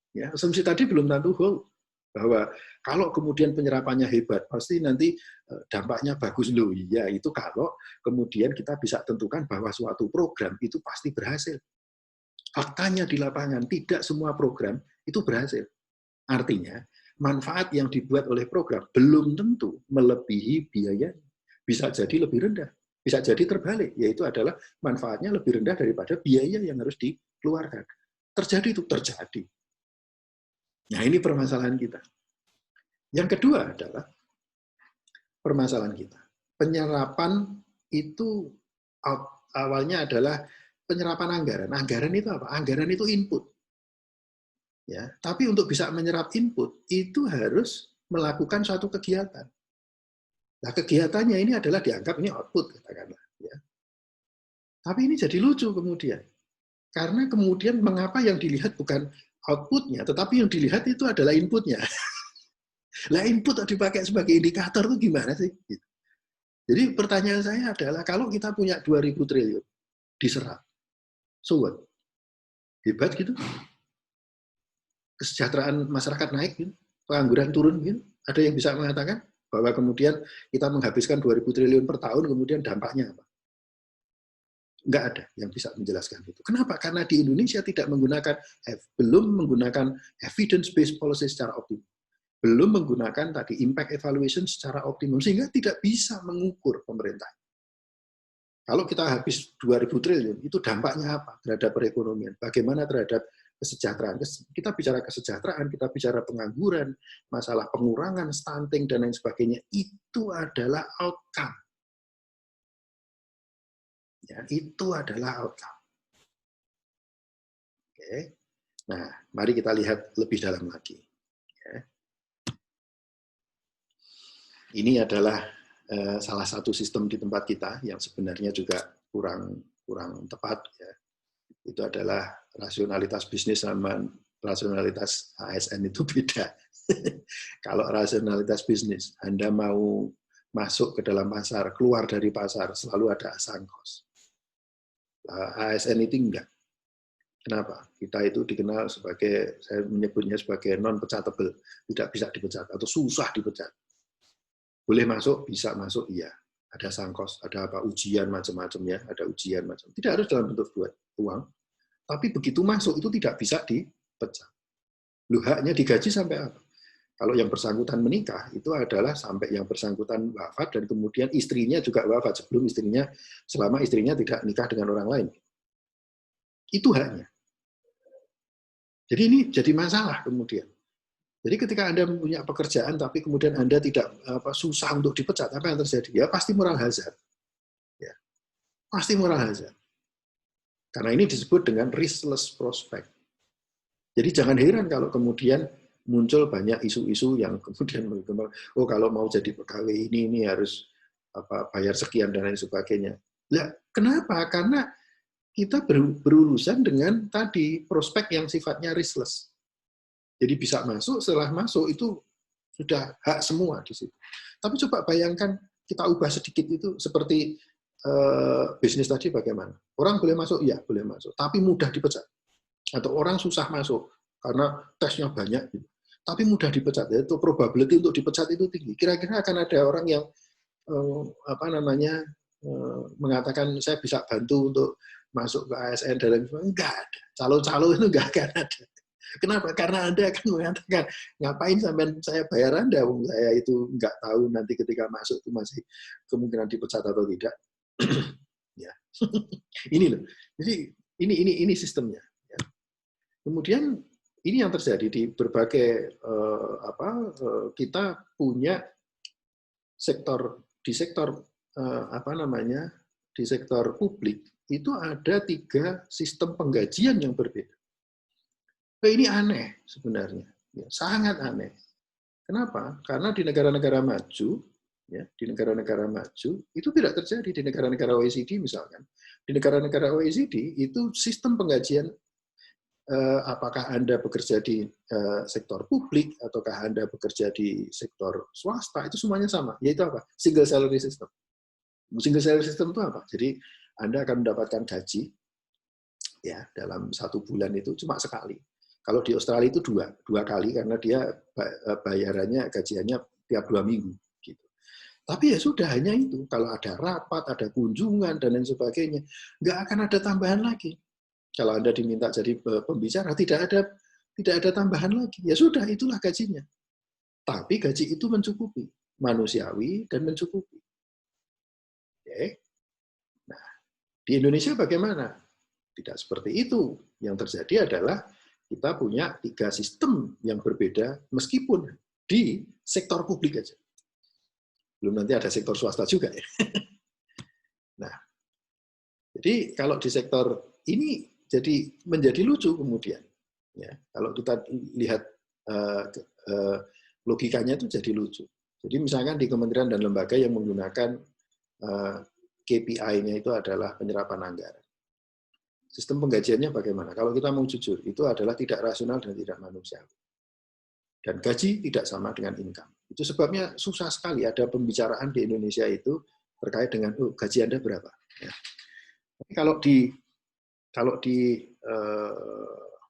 Ya, asumsi tadi belum tentu hold. Bahwa kalau kemudian penyerapannya hebat, pasti nanti dampaknya bagus loh. Iya, itu kalau kemudian kita bisa tentukan bahwa suatu program itu pasti berhasil. Faktanya di lapangan, tidak semua program itu berhasil. Artinya, manfaat yang dibuat oleh program belum tentu melebihi biaya. Bisa jadi lebih rendah. Bisa jadi terbalik, yaitu adalah manfaatnya lebih rendah daripada biaya yang harus dikeluarkan. Terjadi itu, terjadi. Nah, ini permasalahan kita. Yang kedua adalah permasalahan kita. Penyerapan itu awalnya adalah penyerapan anggaran. Anggaran itu apa? Anggaran itu input. Ya, tapi untuk bisa menyerap input itu harus melakukan suatu kegiatan. Nah, kegiatannya ini adalah dianggap ini output, katakanlah. Ya. Tapi ini jadi lucu kemudian. Karena kemudian mengapa yang dilihat bukan outputnya, tetapi yang dilihat itu adalah inputnya. Lah input dipakai sebagai indikator itu gimana sih? Jadi pertanyaan saya adalah kalau kita punya 2.000 triliun diserap, so what? Hebat gitu? Kesejahteraan masyarakat naik, gitu? Pengangguran turun, gitu? Ada yang bisa mengatakan bahwa kemudian kita menghabiskan 2.000 triliun per tahun, kemudian dampaknya apa? Nggak ada yang bisa menjelaskan itu. Kenapa? Karena di Indonesia belum menggunakan evidence-based policy secara optimal. Belum menggunakan tadi impact evaluation secara optimum, sehingga tidak bisa mengukur pemerintah. Kalau kita habis 2.000 triliun, itu dampaknya apa terhadap perekonomian? Bagaimana terhadap kesejahteraan? Kita bicara kesejahteraan, kita bicara pengangguran, masalah pengurangan stunting, dan lain sebagainya. Itu adalah outcome. Ya, itu adalah outcome. Oke. Nah, mari kita lihat lebih dalam lagi. Ya. Ini adalah salah satu sistem di tempat kita yang sebenarnya juga kurang tepat. Ya. Itu adalah rasionalitas bisnis sama rasionalitas ASN itu beda. Kalau rasionalitas bisnis, Anda mau masuk ke dalam pasar, keluar dari pasar, selalu ada sunk cost. ASN itu enggak. Kenapa? Kita itu dikenal sebagai, saya menyebutnya sebagai non-pecatable, tidak bisa dipecat atau susah dipecat. Boleh masuk, bisa masuk, iya. Ada sunk cost, ada apa ujian macam-macam ya, ada ujian macam. Tidak harus dalam bentuk uang, tapi begitu masuk itu tidak bisa dipecat. Lu haknya digaji sampai apa? Kalau yang bersangkutan menikah, itu adalah sampai yang bersangkutan wafat, dan kemudian istrinya juga wafat sebelum selama istrinya tidak nikah dengan orang lain. Itu haknya. Jadi ini jadi masalah kemudian. Jadi ketika Anda punya pekerjaan, tapi kemudian Anda tidak susah untuk dipecat, apa yang terjadi? Ya pasti moral hazard. Ya, pasti moral hazard. Karena ini disebut dengan riskless prospect. Jadi jangan heran kalau kemudian muncul banyak isu-isu yang kemudian berkembang, oh kalau mau jadi pegawai ini harus bayar sekian dan lain sebagainya. Lah, kenapa? Karena kita berurusan dengan tadi prospek yang sifatnya riskless. Jadi bisa masuk, setelah masuk itu sudah hak semua di situ. Tapi coba bayangkan kita ubah sedikit itu seperti bisnis tadi bagaimana? Orang boleh masuk, iya boleh masuk, tapi mudah dipecat. Atau orang susah masuk karena tesnya banyak, tapi mudah dipecat. Itu probability untuk dipecat itu tinggi. Kira-kira akan ada orang yang mengatakan saya bisa bantu untuk masuk ke ASN dan lain sebagainya. Enggak ada. Calo-calo itu enggak akan ada. Kenapa? Karena Anda akan mengatakan, ngapain sampai saya bayar Anda? Saya itu enggak tahu nanti ketika masuk itu masih kemungkinan dipecat atau tidak. Ya. Ini loh. Jadi ini sistemnya. Ya. Kemudian ini yang terjadi di berbagai kita punya di sektor publik itu ada 3 sistem penggajian yang berbeda. Ini aneh sebenarnya, ya, sangat aneh. Kenapa? Karena di negara-negara maju, ya, di negara-negara maju itu tidak terjadi. Di negara-negara OECD misalkan, di negara-negara OECD itu sistem penggajian, apakah Anda bekerja di sektor publik ataukah Anda bekerja di sektor swasta, itu semuanya sama. Yaitu apa? Single salary system. Single salary system itu apa? Jadi Anda akan mendapatkan gaji Ya, dalam 1 bulan itu cuma sekali. Kalau di Australia itu dua kali karena dia bayarannya gajiannya tiap 2 minggu. Gitu. Tapi ya sudah hanya itu. Kalau ada rapat, ada kunjungan dan lain sebagainya, nggak akan ada tambahan lagi. Kalau Anda diminta jadi pembicara, tidak ada tambahan lagi. Ya sudah, itulah gajinya. Tapi gaji itu mencukupi, manusiawi dan mencukupi. Oke. Nah, di Indonesia bagaimana? Tidak seperti itu. Yang terjadi adalah kita punya 3 sistem yang berbeda meskipun di sektor publik aja. Belum nanti ada sektor swasta juga ya. Nah, jadi kalau di sektor ini jadi menjadi lucu kemudian. Ya, kalau kita lihat logikanya itu jadi lucu. Jadi misalkan di kementerian dan lembaga yang menggunakan KPI-nya itu adalah penyerapan anggaran. Sistem penggajiannya bagaimana? Kalau kita mau jujur, itu adalah tidak rasional dan tidak manusiawi. Dan gaji tidak sama dengan income. Itu sebabnya susah sekali ada pembicaraan di Indonesia itu terkait dengan gaji Anda berapa. Ya. Tapi kalau di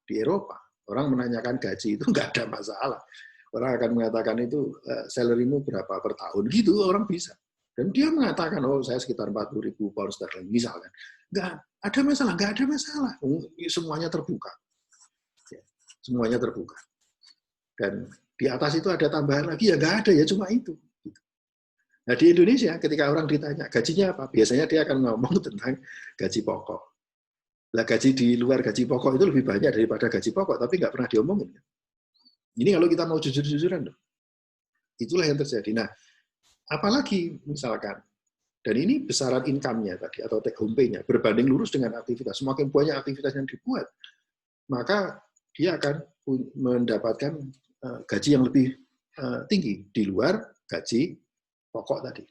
Eropa, orang menanyakan gaji itu nggak ada masalah. Orang akan mengatakan itu salary-mu berapa per tahun, gitu orang bisa. Dan dia mengatakan, oh saya sekitar 40.000 pound sterling, misalkan. Nggak ada masalah, nggak ada masalah. Semuanya terbuka. Semuanya terbuka. Dan di atas itu ada tambahan lagi, ya nggak ada, ya cuma itu. Nah di Indonesia, ketika orang ditanya gajinya apa, biasanya dia akan ngomong tentang gaji pokok. Lah gaji di luar gaji pokok itu lebih banyak daripada gaji pokok, tapi nggak pernah diomongin. Ini kalau kita mau jujur-jujuran, itulah yang terjadi. Nah, apalagi misalkan, dan ini besaran income-nya tadi, atau take home pay-nya, berbanding lurus dengan aktivitas. Semakin banyak aktivitas yang dibuat, maka dia akan mendapatkan gaji yang lebih tinggi, di luar gaji pokok tadi.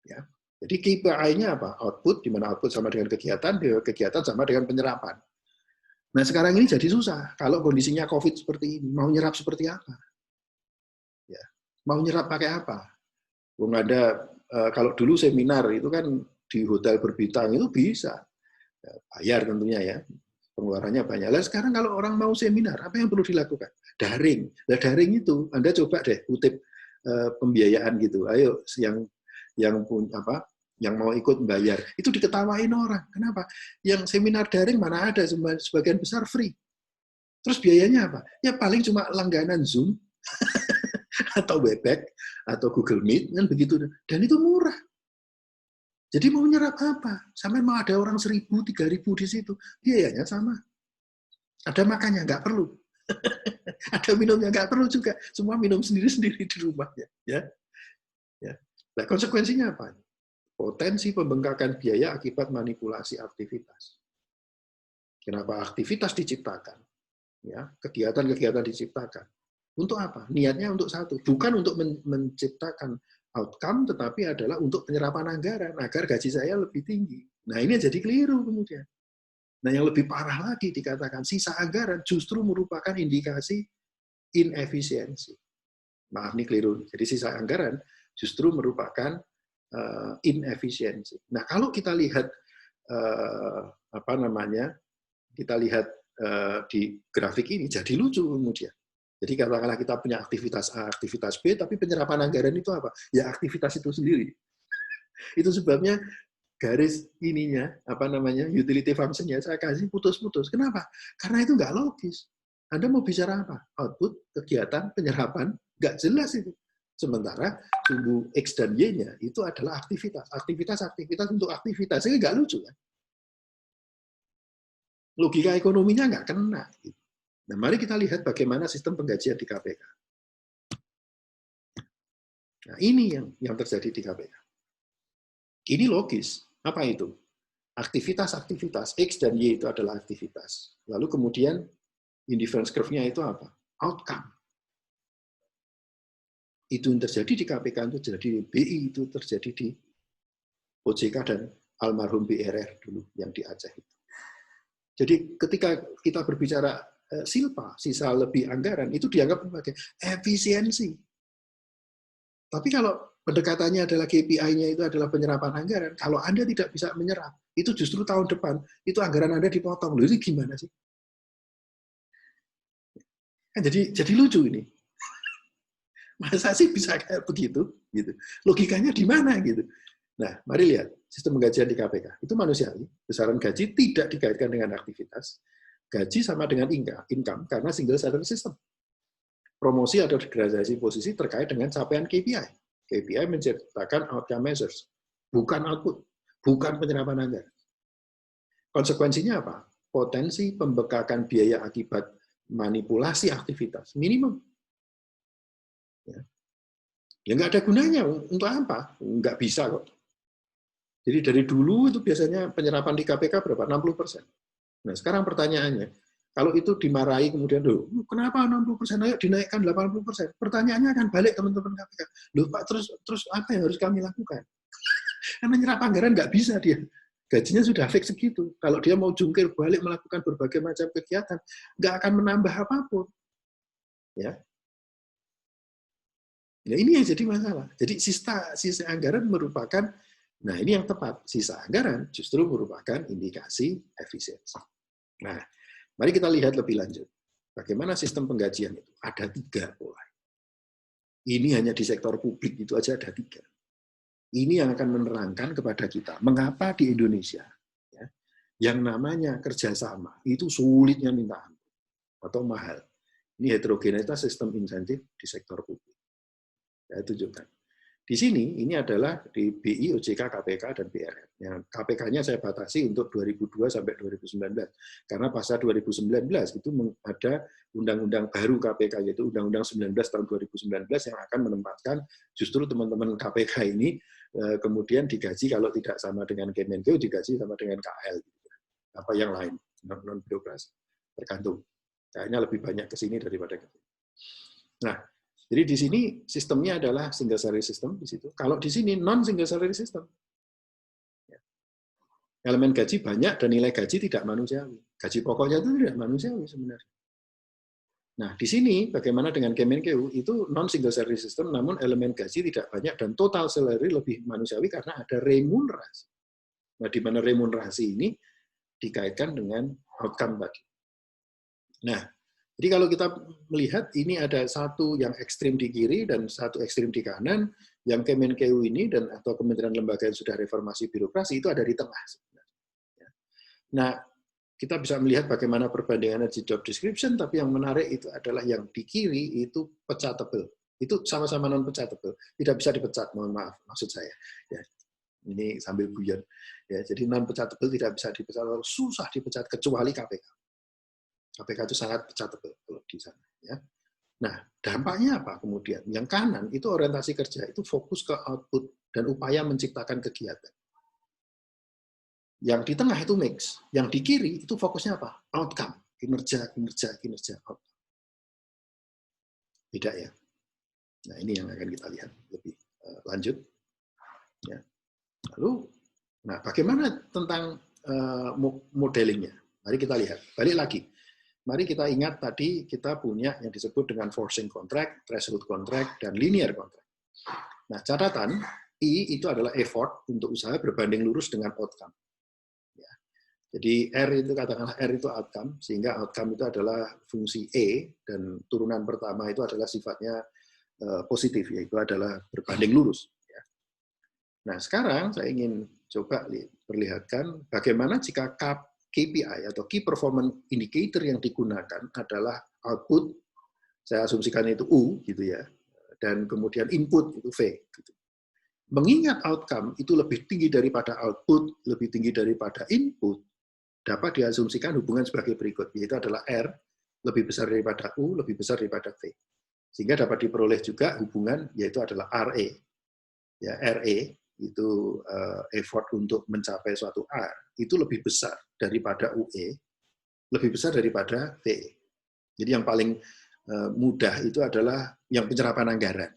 Ya. Jadi KPI-nya apa? Output, di mana output sama dengan kegiatan sama dengan penyerapan. Nah sekarang ini jadi susah. Kalau kondisinya COVID seperti ini, mau nyerap seperti apa? Ya. Mau nyerap pakai apa? Wong ada kalau dulu seminar itu kan di hotel berbintang itu bisa bayar tentunya ya, pengeluarannya banyak. Lah sekarang kalau orang mau seminar, apa yang perlu dilakukan? Daring. Lah daring itu Anda coba deh kutip pembiayaan gitu. Ayo yang mau ikut membayar, itu diketawain orang. Kenapa? Yang seminar daring mana ada, sebagian besar free. Terus biayanya apa? Ya paling cuma langganan Zoom atau Webex atau Google Meet kan begitu. Dan itu murah. Jadi mau nyerap apa? Sampai mau ada orang 1.000, 3.000 di situ, biayanya sama. Ada makannya nggak perlu. Ada minumnya nggak perlu juga. Semua minum sendiri-sendiri di rumahnya. Ya. Nah, konsekuensinya apa? Potensi pembengkakan biaya akibat manipulasi aktivitas. Kenapa aktivitas diciptakan? Ya, kegiatan-kegiatan diciptakan. Untuk apa? Niatnya untuk satu, bukan untuk menciptakan outcome, tetapi adalah untuk penyerapan anggaran agar gaji saya lebih tinggi. Nah, ini jadi keliru kemudian. Nah, yang lebih parah lagi dikatakan sisa anggaran justru merupakan indikasi inefisiensi. Maaf, ini keliru. Jadi sisa anggaran justru merupakan inefisiensi. Nah, kalau kita lihat kita lihat di grafik ini jadi lucu kemudian. Jadi katakanlah kita punya aktivitas A, aktivitas B, tapi penyerapan anggaran itu apa? Ya aktivitas itu sendiri. Itu sebabnya garis ininya, utility function-nya saya kasih putus-putus. Kenapa? Karena itu nggak logis. Anda mau bicara apa? Output, kegiatan, penyerapan, nggak jelas itu. Sementara sumbu X dan Y-nya itu adalah aktivitas. Aktivitas untuk aktivitas. Ini nggak lucu kan? Logika ekonominya nggak kena. Nah, mari kita lihat bagaimana sistem penggajian di KPK. Nah, ini yang terjadi di KPK. Ini logis. Apa itu? Aktivitas X dan Y itu adalah aktivitas. Lalu kemudian indifference curve-nya itu apa? Outcome. Itu yang terjadi di KPK, itu terjadi di BI, itu terjadi di OJK dan almarhum BRR dulu yang di Aceh itu. Jadi ketika kita berbicara silpa, sisa lebih anggaran, itu dianggap sebagai efisiensi. Tapi kalau pendekatannya adalah KPI-nya itu adalah penyerapan anggaran, kalau Anda tidak bisa menyerap, itu justru tahun depan itu anggaran Anda dipotong. Loh, ini gimana sih? Kan jadi lucu ini. Masa sih bisa kayak begitu? Gitu. Logikanya di mana gitu? Nah, mari lihat sistem penggajian di KPK. Itu manusiawi. Besaran gaji tidak dikaitkan dengan aktivitas. Gaji sama dengan income karena single salary system. Promosi atau degradasi posisi terkait dengan capaian KPI. KPI menciptakan outcome measures, bukan output, bukan penyerapan anggaran. Konsekuensinya apa? Potensi pembekakan biaya akibat manipulasi aktivitas minimum. Ya nggak ada gunanya. Untuk apa? Nggak bisa kok. Jadi dari dulu itu biasanya penyerapan di KPK berapa? 60%. Nah sekarang pertanyaannya, kalau itu dimarahi kemudian, loh, kenapa 60%? Ayo dinaikkan 80%. Pertanyaannya akan balik teman-teman KPK. Loh Pak, terus apa yang harus kami lakukan? Karena nyerap anggaran nggak bisa dia. Gajinya sudah fix segitu. Kalau dia mau jungkir balik melakukan berbagai macam kegiatan, nggak akan menambah apapun. Ya. Ya ini yang jadi masalah. Jadi sisa anggaran merupakan, nah ini yang tepat, sisa anggaran justru merupakan indikasi efisiensi. Nah, mari kita lihat lebih lanjut. Bagaimana sistem penggajian itu? Ada 3 pola. Ini hanya di sektor publik itu aja ada 3. Ini yang akan menerangkan kepada kita mengapa di Indonesia ya, yang namanya kerjasama itu sulitnya minta ampun atau mahal. Ini heterogenitas sistem insentif di sektor publik. Saya tunjukkan. Di sini, ini adalah di BI, OJK, KPK, dan BRN. Yang KPK-nya saya batasi untuk 2002 sampai 2019. Karena pasal 2019 itu ada undang-undang baru KPK, yaitu Undang-Undang 19 tahun 2019 yang akan menempatkan justru teman-teman KPK ini kemudian digaji kalau tidak sama dengan Kemenkeu, digaji sama dengan KL. Apa yang lain, non-birokrasi. Tergantung. Kayaknya lebih banyak ke sini daripada ke sini. Nah, jadi di sini sistemnya adalah single salary system di situ. Kalau di sini non single salary system. Elemen gaji banyak dan nilai gaji tidak manusiawi. Gaji pokoknya itu tidak manusiawi sebenarnya. Nah, di sini bagaimana dengan Kemenkeu itu non single salary system namun elemen gaji tidak banyak dan total salary lebih manusiawi karena ada remunerasi. Nah, di mana remunerasi ini dikaitkan dengan outcome tadi. Nah, jadi kalau kita melihat ini ada satu yang ekstrim di kiri dan satu ekstrim di kanan, yang Kemenkeu ini dan atau kementerian lembaga yang sudah reformasi birokrasi itu ada di tengah. Nah, kita bisa melihat bagaimana perbandingan di job description, tapi yang menarik itu adalah yang di kiri itu pecatable. Itu sama-sama non pecatable, tidak bisa dipecat. Mohon maaf, maksud saya. Ya, ini sambil guyon. Ya, jadi non pecatable tidak bisa dipecat, susah dipecat kecuali KPK. KPK itu sangat pecatable kalau di sana. Ya. Nah, dampaknya apa kemudian? Yang kanan itu orientasi kerja, itu fokus ke output dan upaya menciptakan kegiatan. Yang di tengah itu mix. Yang di kiri itu fokusnya apa? Outcome. Kinerja. Outcome. Beda ya. Nah, ini yang akan kita lihat lebih lanjut. Ya. Lalu, nah bagaimana tentang modelingnya? Mari kita lihat. Balik lagi. Mari kita ingat tadi kita punya yang disebut dengan forcing contract, threshold contract, dan linear contract. Nah, catatan, I itu adalah effort untuk usaha berbanding lurus dengan outcome. Ya. Jadi R itu katakanlah R itu outcome, sehingga outcome itu adalah fungsi E, dan turunan pertama itu adalah sifatnya positif, yaitu adalah berbanding lurus. Ya. Nah, sekarang saya ingin coba perlihatkan bagaimana jika KPI atau Key Performance Indicator yang digunakan adalah output, saya asumsikan itu U, gitu ya, dan kemudian input itu V. Gitu. Mengingat outcome itu lebih tinggi daripada output, lebih tinggi daripada input, dapat diasumsikan hubungan sebagai berikut, yaitu adalah R lebih besar daripada U, lebih besar daripada V. Sehingga dapat diperoleh juga hubungan, yaitu adalah RE. Ya, RE itu effort untuk mencapai suatu R, itu lebih besar daripada UE, lebih besar daripada VE. Jadi yang paling mudah itu adalah yang penyerapan anggaran.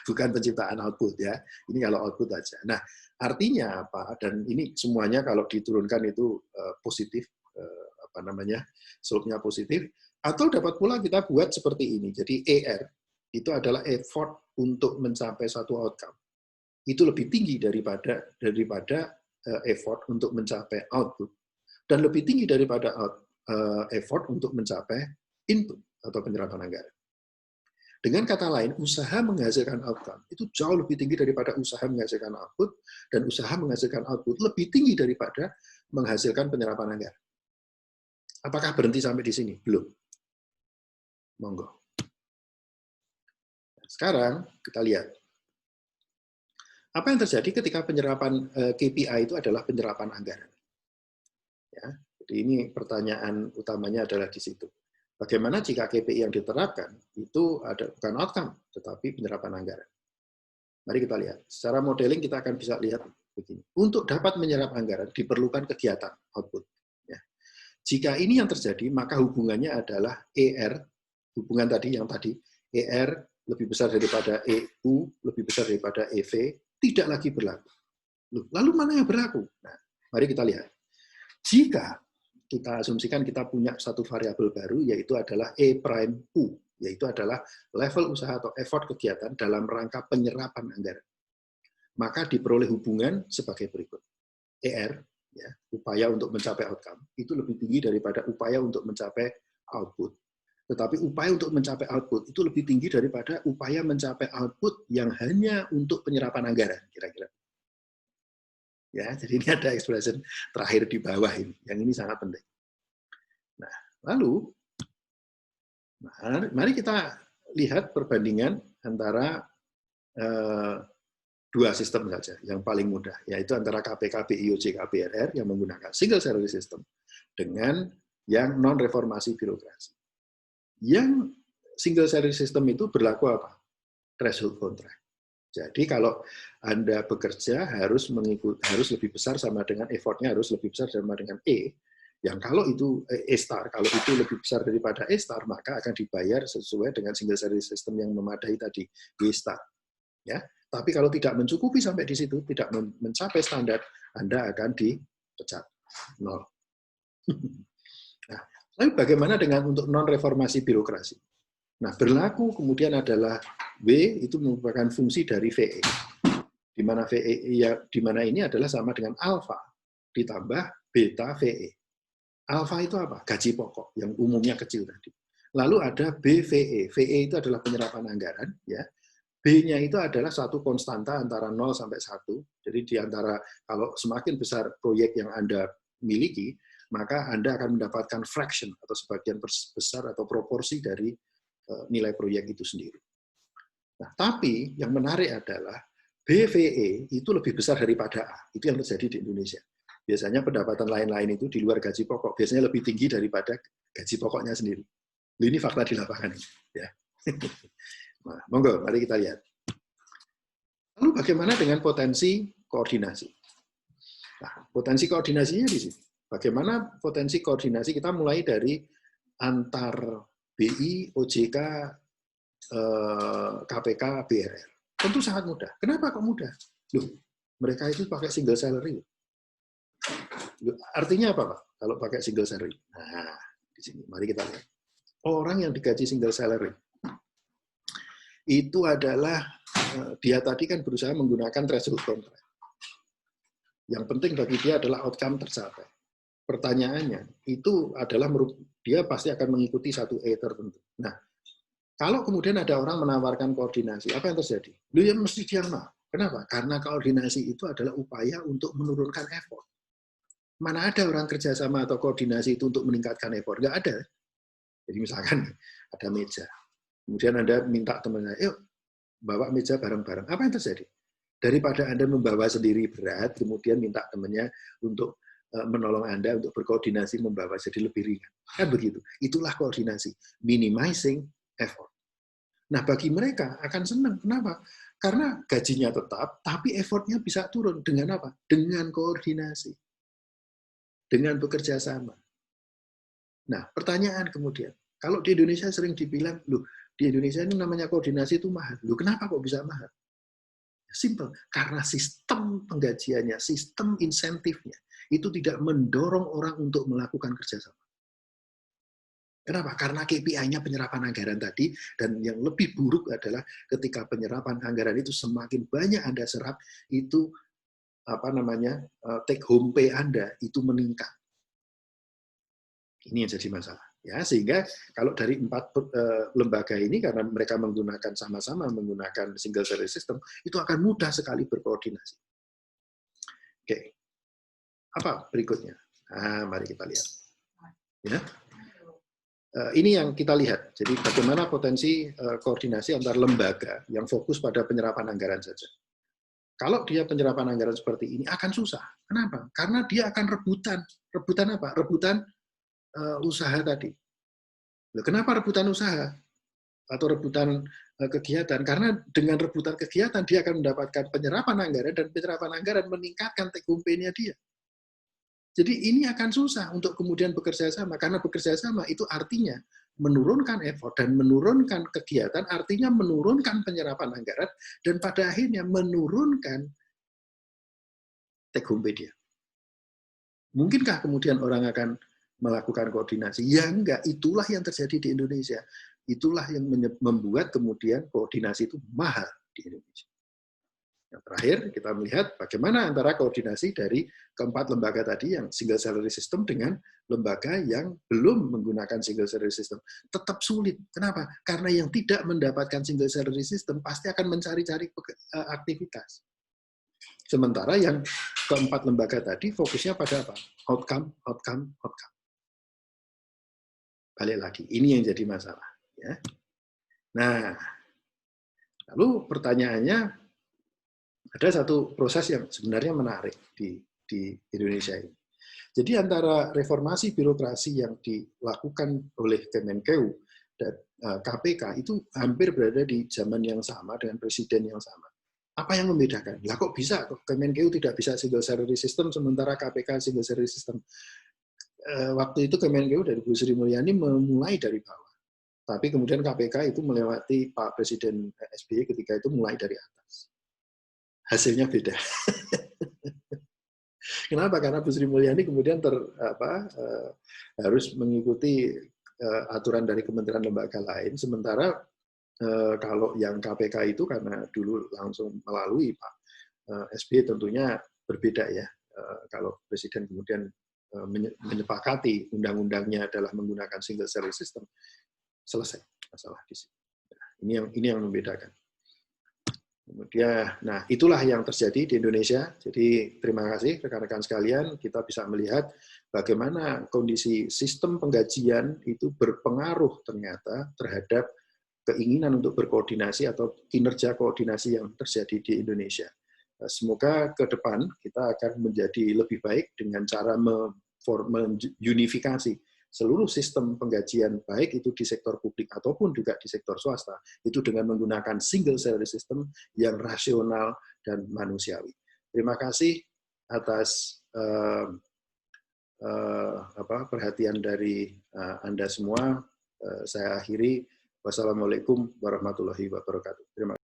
Bukan penciptaan output ya. Ini kalau output aja. Nah, artinya apa? Dan ini semuanya kalau diturunkan itu positif, apa namanya? Slope-nya positif. Atau dapat pula kita buat seperti ini. Jadi ER itu adalah effort untuk mencapai suatu outcome. Itu lebih tinggi daripada effort untuk mencapai output dan lebih tinggi daripada effort untuk mencapai input atau penyerapan anggaran. Dengan kata lain, usaha menghasilkan outcome itu jauh lebih tinggi daripada usaha menghasilkan output, dan usaha menghasilkan output lebih tinggi daripada menghasilkan penyerapan anggaran. Apakah berhenti sampai di sini? Belum. Monggo. Sekarang kita lihat. Apa yang terjadi ketika penyerapan KPI itu adalah penyerapan anggaran? Ya, jadi ini pertanyaan utamanya adalah di situ. Bagaimana jika KPI yang diterapkan itu bukan outcome, tetapi penyerapan anggaran? Mari kita lihat. Secara modeling kita akan bisa lihat begini. Untuk dapat menyerap anggaran diperlukan kegiatan output. Ya. Jika ini yang terjadi, maka hubungannya adalah ER, hubungan tadi yang tadi, ER lebih besar daripada EU, lebih besar daripada EV, tidak lagi berlaku. Lalu mana yang berlaku? Nah, mari kita lihat. Jika kita asumsikan kita punya satu variabel baru, yaitu adalah E prime U, yaitu adalah level usaha atau effort kegiatan dalam rangka penyerapan anggaran. Maka diperoleh hubungan sebagai berikut. ER, ya, upaya untuk mencapai outcome, itu lebih tinggi daripada upaya untuk mencapai output. Tetapi upaya untuk mencapai output itu lebih tinggi daripada upaya mencapai output yang hanya untuk penyerapan anggaran, kira-kira. Ya, jadi ini ada expression terakhir di bawah ini, yang ini sangat penting. Nah, lalu, mari kita lihat perbandingan antara dua sistem saja, yang paling mudah, yaitu antara KPK, BIOJ, KPRR yang menggunakan single salary system dengan yang non-reformasi birokrasi. Yang single salary system itu berlaku apa? Threshold contract. Jadi kalau Anda bekerja harus lebih besar sama dengan effortnya harus lebih besar sama dengan E. Yang kalau itu E star, kalau itu lebih besar daripada E star, maka akan dibayar sesuai dengan single salary system yang memadai tadi, W star. Ya, tapi kalau tidak mencukupi sampai di situ, tidak mencapai standar, Anda akan dipecat. 0. Nah, lalu bagaimana dengan untuk non-reformasi birokrasi? Nah, berlaku kemudian adalah W itu merupakan fungsi dari VE. Di mana VE ya, di mana ini adalah sama dengan alfa ditambah beta VE. Alfa itu apa? Gaji pokok yang umumnya kecil tadi. Lalu ada BVE. VE itu adalah penyerapan anggaran, ya. B-nya itu adalah satu konstanta antara 0 sampai 1. Jadi di antara kalau semakin besar proyek yang Anda miliki, maka Anda akan mendapatkan fraction atau sebagian besar atau proporsi dari nilai proyek itu sendiri. Nah, tapi yang menarik adalah BVE itu lebih besar daripada A. Itu yang terjadi di Indonesia. Biasanya pendapatan lain-lain itu di luar gaji pokok biasanya lebih tinggi daripada gaji pokoknya sendiri. Ini fakta di lapangan. Ya. Nah, monggo, mari kita lihat. Lalu bagaimana dengan potensi koordinasi? Nah, potensi koordinasinya di sini. Bagaimana potensi koordinasi? Kita mulai dari antar BI, OJK, KPK, BRR. Tentu sangat mudah. Kenapa kok mudah? Loh, mereka itu pakai single salary. Loh, artinya apa, Pak? Kalau pakai single salary? Nah, di sini. Mari kita lihat. Orang yang digaji single salary itu adalah dia tadi kan berusaha menggunakan threshold contract. Yang penting bagi dia adalah outcome tercapai. Pertanyaannya itu adalah dia pasti akan mengikuti satu E tertentu. Nah, kalau kemudian ada orang menawarkan koordinasi, apa yang terjadi? Dia mesti dia mau. Kenapa? Karena koordinasi itu adalah upaya untuk menurunkan effort. Mana ada orang kerjasama atau koordinasi itu untuk meningkatkan effort? Nggak ada. Jadi misalkan ada meja. Kemudian Anda minta temannya, yuk bawa meja bareng-bareng. Apa yang terjadi? Daripada Anda membawa sendiri berat, kemudian minta temannya untuk menolong Anda untuk berkoordinasi membawa jadi lebih ringan. Kan begitu. Itulah koordinasi. Minimizing effort. Nah, bagi mereka akan senang. Kenapa? Karena gajinya tetap, tapi effortnya bisa turun. Dengan apa? Dengan koordinasi. Dengan bekerja sama. Nah, pertanyaan kemudian. Kalau di Indonesia sering dibilang, loh, di Indonesia ini namanya koordinasi itu mahal. Loh, kenapa kok bisa mahal? Simple. Karena sistem penggajiannya, sistem insentifnya, itu tidak mendorong orang untuk melakukan kerjasama. Kenapa? Karena KPI-nya penyerapan anggaran tadi, dan yang lebih buruk adalah ketika penyerapan anggaran itu semakin banyak Anda serap, itu take home pay Anda itu meningkat. Ini yang jadi masalah. Ya, sehingga kalau dari 4 lembaga ini, karena mereka menggunakan sama-sama menggunakan single salary system, itu akan mudah sekali berkoordinasi. Oke, apa berikutnya? Nah, mari kita lihat. Ya. Ini yang kita lihat. Jadi bagaimana potensi koordinasi antar lembaga yang fokus pada penyerapan anggaran saja. Kalau dia penyerapan anggaran seperti ini akan susah. Kenapa? Karena dia akan rebutan. Rebutan apa? Rebutan usaha tadi. Kenapa rebutan usaha atau rebutan kegiatan? Karena dengan rebutan kegiatan dia akan mendapatkan penyerapan anggaran, dan penyerapan anggaran meningkatkan take home pay-nya dia. Jadi ini akan susah untuk kemudian bekerja sama, karena bekerja sama itu artinya menurunkan effort dan menurunkan kegiatan, artinya menurunkan penyerapan anggaran, dan pada akhirnya menurunkan take home pay dia. Mungkinkah kemudian orang akan melakukan koordinasi? Ya enggak, itulah yang terjadi di Indonesia. Itulah yang membuat kemudian koordinasi itu mahal di Indonesia. Yang terakhir, kita melihat bagaimana antara koordinasi dari keempat lembaga tadi yang single salary system dengan lembaga yang belum menggunakan single salary system. Tetap sulit. Kenapa? Karena yang tidak mendapatkan single salary system pasti akan mencari-cari aktivitas. Sementara yang keempat lembaga tadi fokusnya pada apa? Outcome, outcome, outcome. Balik lagi, ini yang jadi masalah. Ya. Nah, lalu pertanyaannya, ada satu proses yang sebenarnya menarik di Indonesia ini. Jadi antara reformasi birokrasi yang dilakukan oleh Kemenkeu dan KPK itu hampir berada di zaman yang sama dengan presiden yang sama. Apa yang membedakan? Lah kok bisa? Kemenkeu tidak bisa single salary system, sementara KPK single salary system. Waktu itu Kemenkeu dari Bu Sri Mulyani memulai dari bawah. Tapi kemudian KPK itu melewati Pak Presiden SBY ketika itu mulai dari atas. Hasilnya beda. Kenapa? Karena Bu Sri Mulyani kemudian harus mengikuti aturan dari kementerian lembaga lain, sementara kalau yang KPK itu karena dulu langsung melalui Pak SBY tentunya berbeda ya. Kalau Presiden kemudian menyepakati undang-undangnya adalah menggunakan single salary system, selesai masalah di sini. Ini yang membedakan. Kemudian, nah itulah yang terjadi di Indonesia. Jadi terima kasih rekan-rekan sekalian, kita bisa melihat bagaimana kondisi sistem penggajian itu berpengaruh ternyata terhadap keinginan untuk berkoordinasi atau kinerja koordinasi yang terjadi di Indonesia. Semoga ke depan kita akan menjadi lebih baik dengan cara meunifikasi seluruh sistem penggajian, baik itu di sektor publik ataupun juga di sektor swasta, itu dengan menggunakan single salary system yang rasional dan manusiawi. Terima kasih atas perhatian dari Anda semua. Saya akhiri. Wassalamualaikum warahmatullahi wabarakatuh. Terima kasih.